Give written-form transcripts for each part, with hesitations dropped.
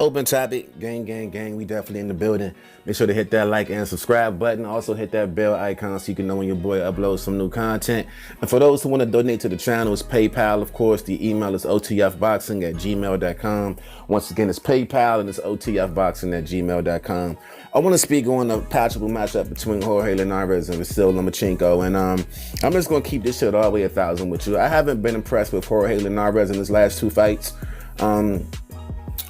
Open topic, gang, gang, gang. We definitely in the building. Make sure to hit that like and subscribe button. Also hit that bell icon so you can know when your boy uploads some new content. And for those who want to donate to the channel, it's PayPal, of course. The email is otfboxing@gmail.com. Once again, it's PayPal and it's otfboxing@gmail.com. I want to speak on a possible matchup between Jorge Linares and Vasily Lomachenko. And I'm just going to keep this shit all the way 1,000 with you. I haven't been impressed with Jorge Linares in his last two fights.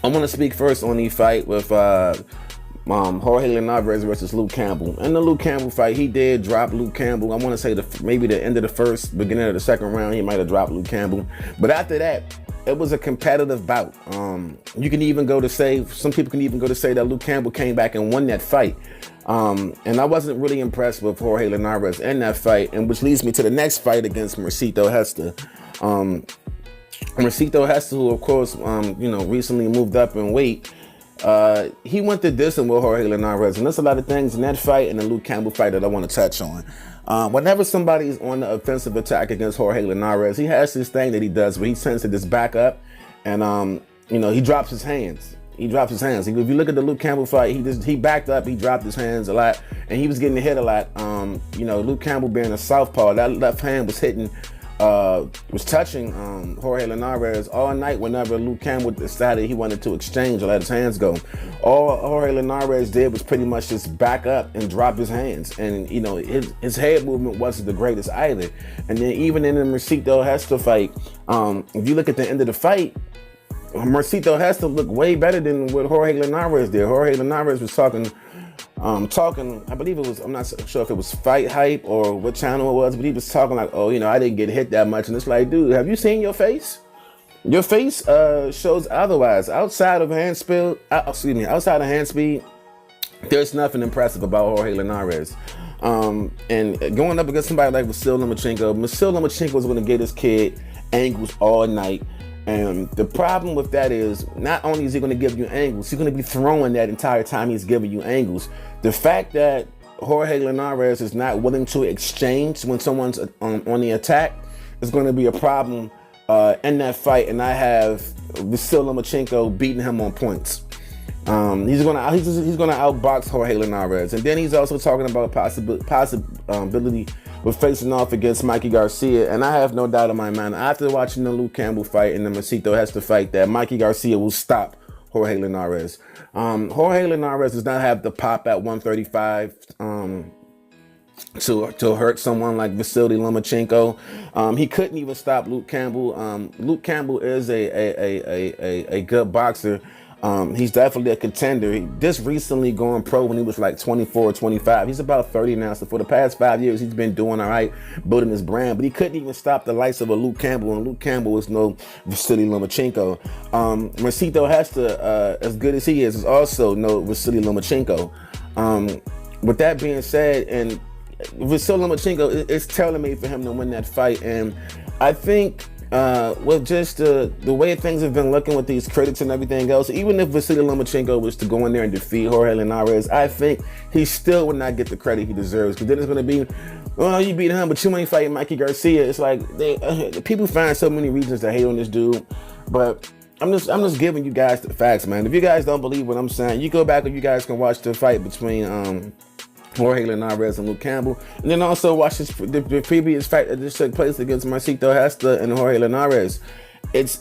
I want to speak first on the fight with Jorge Linares versus Luke Campbell. In the Luke Campbell fight, he did drop Luke Campbell. I want to say maybe the end of the first, beginning of the second round, he might have dropped Luke Campbell. But after that, it was a competitive bout. You can even go to say, some people can even go to say that Luke Campbell came back and won that fight. And I wasn't really impressed with Jorge Linares in that fight, and which leads me to the next fight against Mercito Hester. Mercito Hester, who of course, recently moved up in weight, he went the distance with Jorge Linares, and there's a lot of things in that fight and the Luke Campbell fight that I want to touch on. Whenever somebody's on the offensive attack against Jorge Linares, he has this thing that he does where he tends to just back up and, he drops his hands. He drops his hands. If you look at the Luke Campbell fight, he backed up, he dropped his hands a lot, and he was getting hit a lot. Luke Campbell being a southpaw, that left hand was touching Jorge Linares all night whenever Luke Campbell decided he wanted to exchange or let his hands go. All Jorge Linares did was pretty much just back up and drop his hands. And, his head movement wasn't the greatest either. And then even in the Mercito Hester fight, if you look at the end of the fight, Mercito Hester looked way better than what Jorge Linares did. Jorge Linares was talking, I believe it was, I'm not sure if it was Fight Hype or what channel it was, but he was talking like, I didn't get hit that much. And it's like, dude, have you seen your face? Your face shows otherwise. Outside of hand speed, there's nothing impressive about Jorge Linares. And going up against somebody like Vasily Lomachenko is going to get his kid angles all night. And the problem with that is, not only is he going to give you angles, he's going to be throwing that entire time he's giving you angles. The fact that Jorge Linares is not willing to exchange when someone's on the attack is going to be a problem in that fight. And I have Vasily Lomachenko beating him on points. He's going to outbox Jorge Linares. And then he's also talking about possibility with facing off against Mikey Garcia, and I have no doubt in my mind, after watching the Luke Campbell fight and the Mercito Hester fight, that Mikey Garcia will stop Jorge Linares. Jorge Linares does not have the pop at 135 to hurt someone like Vasily Lomachenko. He couldn't even stop Luke Campbell. Luke Campbell is a good boxer. He's definitely a contender. He just recently gone pro when he was like 24 or 25. He's about 30 now. So for the past 5 years, he's been doing all right, building his brand. But he couldn't even stop the likes of a Luke Campbell. And Luke Campbell is no Vasily Lomachenko. Mercito Hester, as good as he is also no Vasily Lomachenko. With that being said, and Vasily Lomachenko, it's tailor-made for him to win that fight. And I think with just the way things have been looking with these critics and everything else, even if Vasily Lomachenko was to go in there and defeat Jorge Linares, I think he still would not get the credit he deserves. Because then it's going to be, you beat him, but you ain't fighting Mikey Garcia. It's like people find so many reasons to hate on this dude, but I'm just giving you guys the facts, man. If you guys don't believe what I'm saying, you go back and you guys can watch the fight between Jorge Linares and Luke Campbell, and then also watch the previous fight that just took place against Mercito Hester and Jorge Linares. It's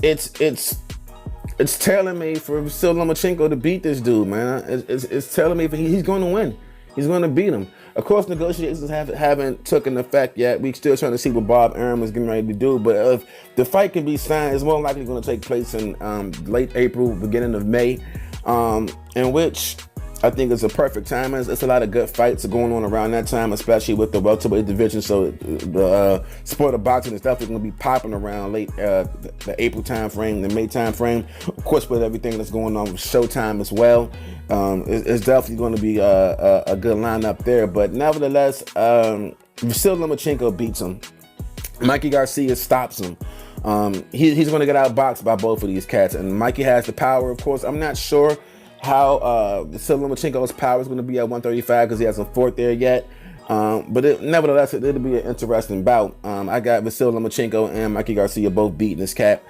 tailor-made for Vasily Lomachenko to beat this dude, man. It's tailor-made for he's going to win. He's going to beat him. Of course, negotiations haven't taken effect yet. We're still trying to see what Bob Arum is getting ready to do. But if the fight can be signed, it's more likely going to take place in late April, beginning of May, in which I think it's a perfect time. It's a lot of good fights going on around that time, especially with the welterweight division. So the sport of boxing is definitely going to be popping around late the April time frame, the May time frame. Of course, with everything that's going on with Showtime as well, it's definitely going to be a good lineup there. But nevertheless, Vasily Lomachenko beats him. Mikey Garcia stops him. He's going to get outboxed by both of these cats, and Mikey has the power. Of course, I'm not sure how Vasily Lomachenko's power is going to be at 135 because he hasn't fought there yet. But nevertheless, it'll be an interesting bout. I got Vasily Lomachenko and Mikey Garcia both beating this cat.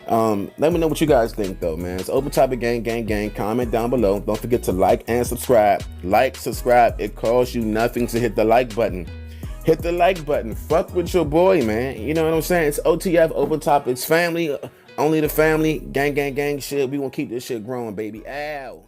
Let me know what you guys think though, man. It's Open Topic Gang, gang, gang. Comment down below. Don't forget to like and subscribe. Like, subscribe. It costs you nothing to hit the like button. Hit the like button. Fuck with your boy, man. You know what I'm saying? It's OTF, Open Topics family. Only the family. Gang, gang, gang shit. We gonna keep this shit growing, baby. Ow.